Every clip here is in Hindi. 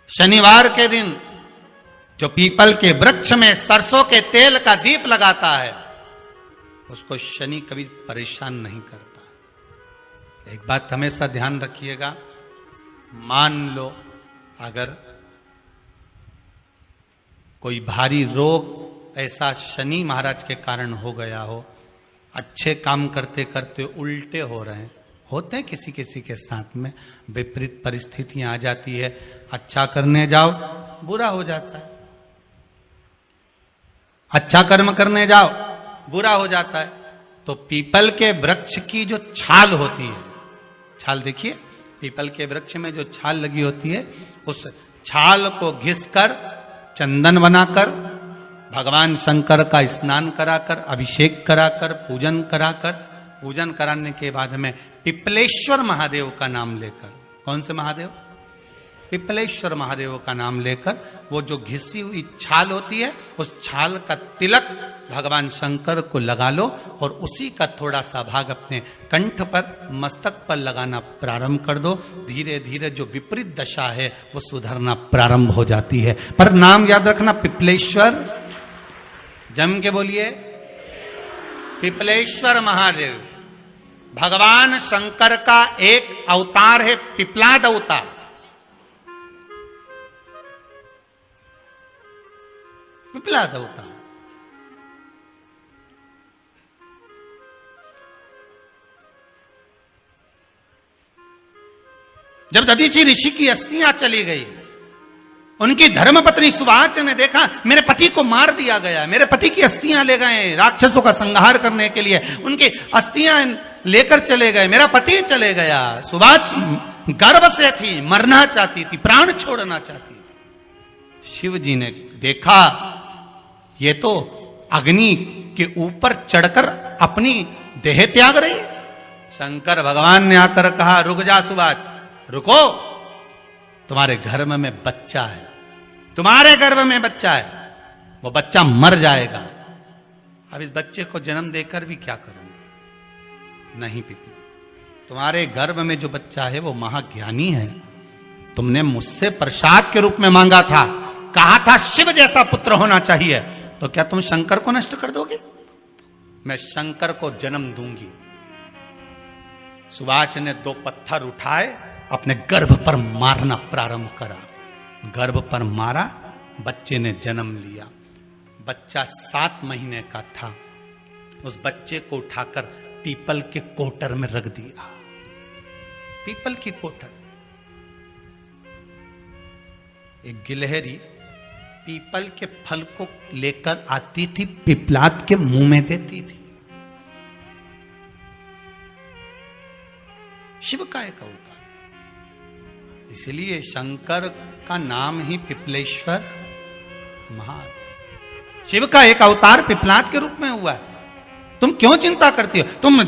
शनिवार के दिन जो पीपल के वृक्ष में सरसों के तेल का दीप लगाता है उसको शनि कभी परेशान नहीं करता। एक बात हमेशा ध्यान रखिएगा, मान लो अगर कोई भारी रोग ऐसा शनि महाराज के कारण हो गया हो, अच्छे काम करते करते उल्टे हो रहे हैं, होते हैं किसी किसी के साथ में, विपरीत परिस्थितियां आ जाती है, अच्छा करने जाओ बुरा हो जाता है, अच्छा कर्म करने जाओ बुरा हो जाता है। तो पीपल के वृक्ष की जो छाल होती है, छाल देखिए, पीपल के वृक्ष में जो छाल लगी होती है, उस छाल को घिसकर चंदन बनाकर भगवान शंकर का स्नान कराकर, अभिषेक कराकर, पूजन कराने के बाद में पिपलेश्वर महादेव का नाम लेकर, कौन से महादेव? पिपलेश्वर महादेव का नाम लेकर वो जो घिसी हुई छाल होती है उस छाल का तिलक भगवान शंकर को लगा लो और उसी का थोड़ा सा भाग अपने कंठ पर, मस्तक पर लगाना प्रारंभ कर दो। धीरे धीरे जो विपरीत दशा है वो सुधरना प्रारंभ हो जाती है। पर नाम याद रखना, पिपलेश्वर, जम के बोलिए, पिपलेश्वर महादेव भगवान शंकर का एक अवतार है, पिपलाद अवतार। पिपलाद अवतार जब दधीचि ऋषि की अस्थियां चली गई, उनकी धर्मपत्नी सुवाच ने देखा मेरे पति को मार दिया गया, मेरे पति की अस्थियां ले गए राक्षसों का संहार करने के लिए, उनकी अस्थियां लेकर चले गए, मेरा पति चले गया। सुवाच गर्व से थी, मरना चाहती थी, प्राण छोड़ना चाहती थी। शिव जी ने देखा ये तो अग्नि के ऊपर चढ़कर अपनी देह त्याग रही। शंकर भगवान ने आकर कहा, रुक जा सुवाच, रुको, तुम्हारे गर्भ में बच्चा है, तुम्हारे गर्भ में बच्चा है, वो बच्चा मर जाएगा। अब इस बच्चे को जन्म देकर भी क्या करूंगी? नहीं पिपली, तुम्हारे गर्भ में जो बच्चा है वो महाज्ञानी है, तुमने मुझसे प्रसाद के रूप में मांगा था, कहा था शिव जैसा पुत्र होना चाहिए, तो क्या तुम शंकर को नष्ट कर दोगे? मैं शंकर को जन्म दूंगी। सुवाच ने 2 पत्थर उठाए, अपने गर्भ पर मारना प्रारंभ करा, गर्भ पर मारा, बच्चे ने जन्म लिया। बच्चा 7 महीने का था। उस बच्चे को उठाकर पीपल के कोटर में रख दिया। पीपल की कोटर, एक गिलहरी पीपल के फल को लेकर आती थी, पिपलाद के मुंह में देती थी। शिव का एक अवतार, इसलिए शंकर का नाम ही पिपलेश्वर महादेव। शिव का एक अवतार पिपलाद के रूप में हुआ है। तुम क्यों चिंता करती हो? तुम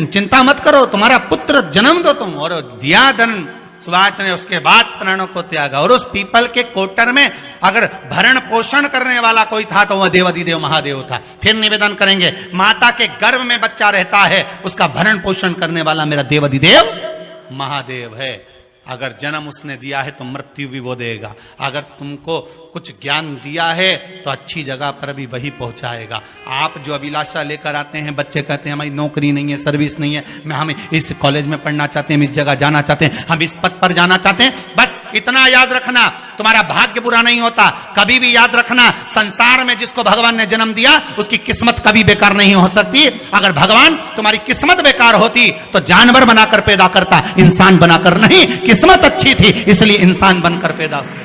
चिंता मत करो, तुम्हारा पुत्र जन्म दो तुम। और दिया धन सुवाच ने, उसके बाद प्राणों को त्यागा। और उस पीपल के कोटर में अगर भरण पोषण करने वाला कोई था तो वह देवाधिदेव महादेव था। फिर निवेदन करेंगे, माता के गर्भ में बच्चा रहता है, उसका भरण पोषण करने वाला मेरा देवाधिदेव महादेव है। अगर जन्म उसने दिया है तो मृत्यु भी वो देगा। अगर तुमको कुछ ज्ञान दिया है तो अच्छी जगह पर भी वही पहुंचाएगा। आप जो अभिलाषा लेकर आते हैं, बच्चे कहते हैं हमारी नौकरी नहीं है, सर्विस नहीं है, हम इस कॉलेज में पढ़ना चाहते हैं, हम इस जगह जाना चाहते हैं, हम इस पद पर जाना चाहते हैं, बस इतना याद रखना, तुम्हारा भाग्य बुरा नहीं होता। कभी भी याद रखना, संसार में जिसको भगवान ने जन्म दिया उसकी किस्मत कभी बेकार नहीं हो सकती। अगर भगवान तुम्हारी किस्मत बेकार होती तो जानवर बनाकर पैदा करता, इंसान बनाकर नहीं। किस्मत अच्छी थी इसलिए इंसान बनकर पैदा हुए,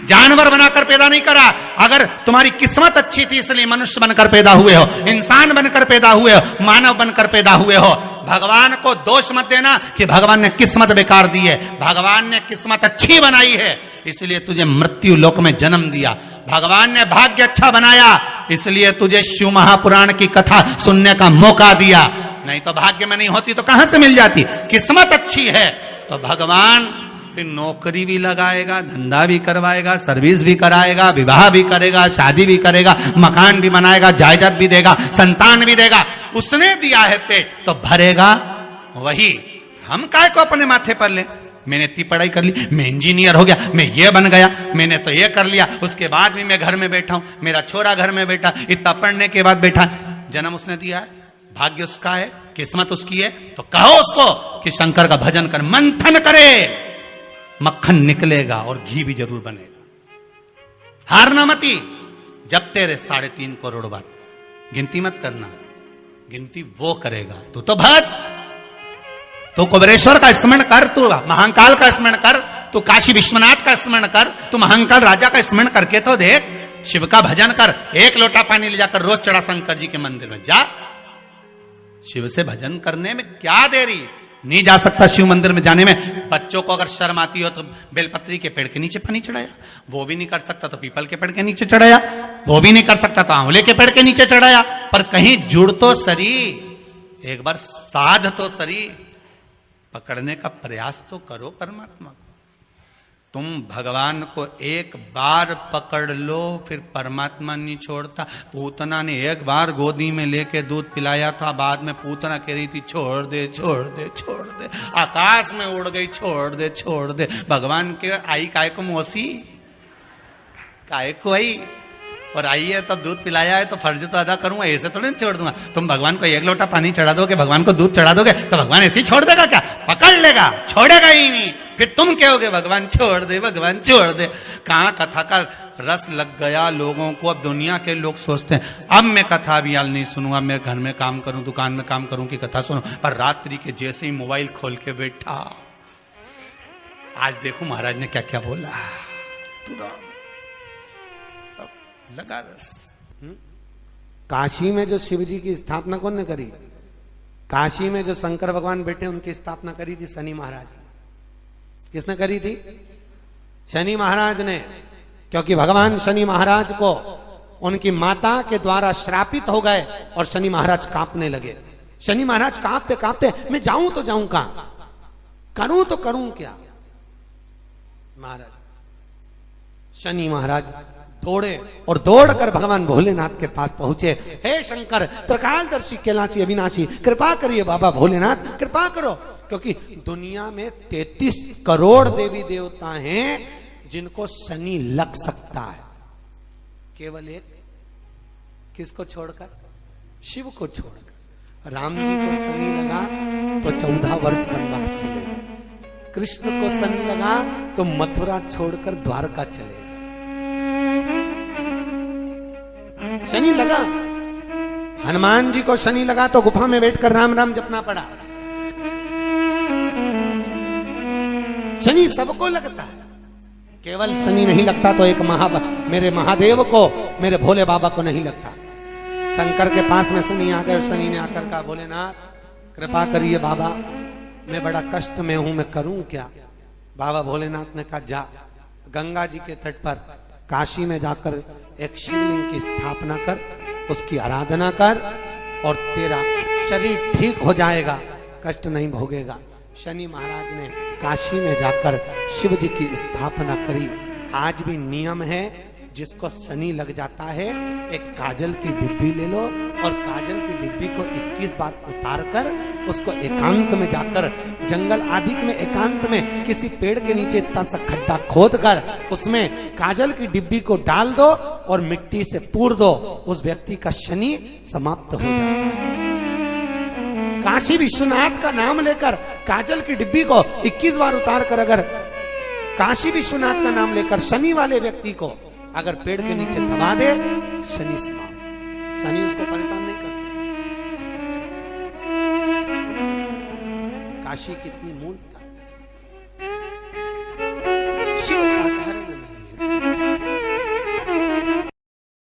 जानवर बनाकर पैदा नहीं करा। अगर तुम्हारी किस्मत अच्छी थी इसलिए मनुष्य बनकर पैदा हुए हो, इंसान बनकर पैदा हुए हो, मानव बनकर पैदा हुए हो। भगवान को दोष मत देना कि भगवान ने किस्मत बेकार दी है। भगवान ने किस्मत अच्छी बनाई है इसलिए तुझे मृत्यु लोक में जन्म दिया। भगवान ने भाग्य अच्छा बनाया इसलिए तुझे शिव महापुराण की कथा सुनने का मौका दिया। नहीं तो भाग्य में नहीं होती तो कहां से मिल जाती? किस्मत अच्छी है तो भगवान फिर नौकरी भी लगाएगा, धंधा भी करवाएगा, सर्विस भी कराएगा, विवाह भी करेगा, शादी भी करेगा, मकान भी बनाएगा, जायदाद भी देगा, संतान भी देगा। उसने दिया है पेट तो भरेगा वही। हम काय को अपने माथे पर ले? मैंने इतनी पढ़ाई कर ली, मैं इंजीनियर हो गया, मैं ये बन गया, मैंने तो ये कर लिया, उसके बाद भी मैं घर में बैठा हूं, मेरा छोरा घर में बैठा, इतना पढ़ने के बाद बैठा। जन्म उसने दिया है, भाग्य उसका है, किस्मत उसकी है, तो कहो उसको कि शंकर का भजन कर, मंथन करे, मक्खन निकलेगा और घी भी जरूर बनेगा। हारना मती, जब तेरे 3.5 करोड़ बार, गिनती मत करना, गिनती वो करेगा। तू तो भज, तू कुबेरेश्वर का स्मरण कर, तू महाकाल का स्मरण कर, तू काशी विश्वनाथ का स्मरण कर, तू महाकाल राजा का स्मरण करके तो देख, शिव का भजन कर, 1 लोटा पानी ले जाकर रोज चढ़ा शंकर जी के मंदिर में जा। शिव से भजन करने में क्या देरी, नहीं जा सकता शिव मंदिर में जाने में। बच्चों को अगर शर्म आती हो तो बेलपत्री के पेड़ के नीचे पानी चढ़ाया, वो भी नहीं कर सकता तो पीपल के पेड़ के नीचे चढ़ाया, वो भी नहीं कर सकता तो आंवले के पेड़ के नीचे चढ़ाया। पर कहीं जुड़ तो सरी, एक बार साध तो सरी, पकड़ने का प्रयास तो करो परमात्मा को। तुम भगवान को एक बार पकड़ लो, फिर परमात्मा नहीं छोड़ता। पूतना ने एक बार गोदी में लेके दूध पिलाया था, बाद में पूतना कह रही थी छोड़ दे छोड़ दे छोड़ दे, आकाश में उड़ गई, छोड़ दे छोड़ दे। भगवान के आई काय को मौसी, काय को आई, और आई है तो दूध पिलाया है तो फर्ज तो अदा करूंगा, ऐसे थोड़ी नहीं छोड़ दूंगा। तुम भगवान को 1 लोटा पानी चढ़ा दोगे, भगवान को दूध चढ़ा दोगे तो भगवान ऐसे ही छोड़ देगा क्या? पकड़ लेगा, छोड़ेगा ही नहीं। फिर तुम कहोगे भगवान छोड़ दे, भगवान छोड़ दे। कहां कथा का रस लग गया लोगों को। अब दुनिया के लोग सोचते हैं अब मैं कथा भी याल नहीं सुनूंगा, मैं घर में काम करूं, दुकान में काम करूं कि कथा सुनूं। पर रात्रि के जैसे ही मोबाइल खोल के बैठा, आज देखो महाराज ने क्या क्या बोला, लगा रस। काशी में जो शिव जी की स्थापना कौन ने करी? काशी में जो शंकर भगवान बैठे उनकी स्थापना करी थी शनि महाराज ने। किसने करी थी? शनि महाराज ने। क्योंकि भगवान शनि महाराज को उनकी माता के द्वारा श्रापित हो गए और शनि महाराज कांपने लगे। शनि महाराज कांपते कांपते, मैं जाऊं तो जाऊं कहां, करूं तो करूं क्या? महाराज शनि महाराज दौड़े और दौड़कर भगवान भोलेनाथ के पास पहुंचे। हे शंकर, त्रिकालदर्शी, कैलाशी, अविनाशी, कृपा करिए बाबा भोलेनाथ, कृपा करो। क्योंकि दुनिया में 33 करोड़ देवी देवता हैं जिनको शनि लग सकता है, केवल एक, किसको छोड़कर? शिव को छोड़कर। राम जी को शनि लगा तो 14 वर्ष वनवास चले गए। कृष्ण को शनि लगा तो मथुरा छोड़कर द्वारका चले गए। शनि लगा। हनुमान जी को शनि लगा तो गुफा में बैठकर राम राम जपना पड़ा। शनि सबको लगता है, केवल शनि नहीं लगता तो एक मेरे महादेव को, मेरे भोले बाबा को नहीं लगता। शंकर के पास में शनि आ गए। शनि ने आकर कहा, भोलेनाथ कृपा करिए बाबा, मैं बड़ा कष्ट में हूं, मैं करूं क्या? बाबा भोलेनाथ ने कहा, जा गंगा जी के तट पर काशी में जाकर एक शिवलिंग की स्थापना कर, उसकी आराधना कर और तेरा शरीर ठीक हो जाएगा, कष्ट नहीं भोगेगा। शनि महाराज ने काशी में जाकर शिव जी की स्थापना करी। आज भी नियम है, जिसको शनि लग जाता है एक काजल की डिब्बी ले लो और काजल की डिब्बी को 21 बार उतार कर उसको एकांत में जाकर, जंगल आदि में एकांत में किसी पेड़ के नीचे इतना सा खड्डा खोद कर उसमें काजल की डिब्बी को डाल दो और मिट्टी से पूर दो, उस व्यक्ति का शनि समाप्त हो जाता है। काशी विश्वनाथ का नाम लेकर काजल की डिब्बी को 21 बार उतार कर अगर काशी विश्वनाथ का नाम लेकर शनि वाले व्यक्ति को अगर पेड़ के नीचे दबा दे, शनि समाप्त, शनि उसको परेशान नहीं कर सकता। काशी कितनी मूल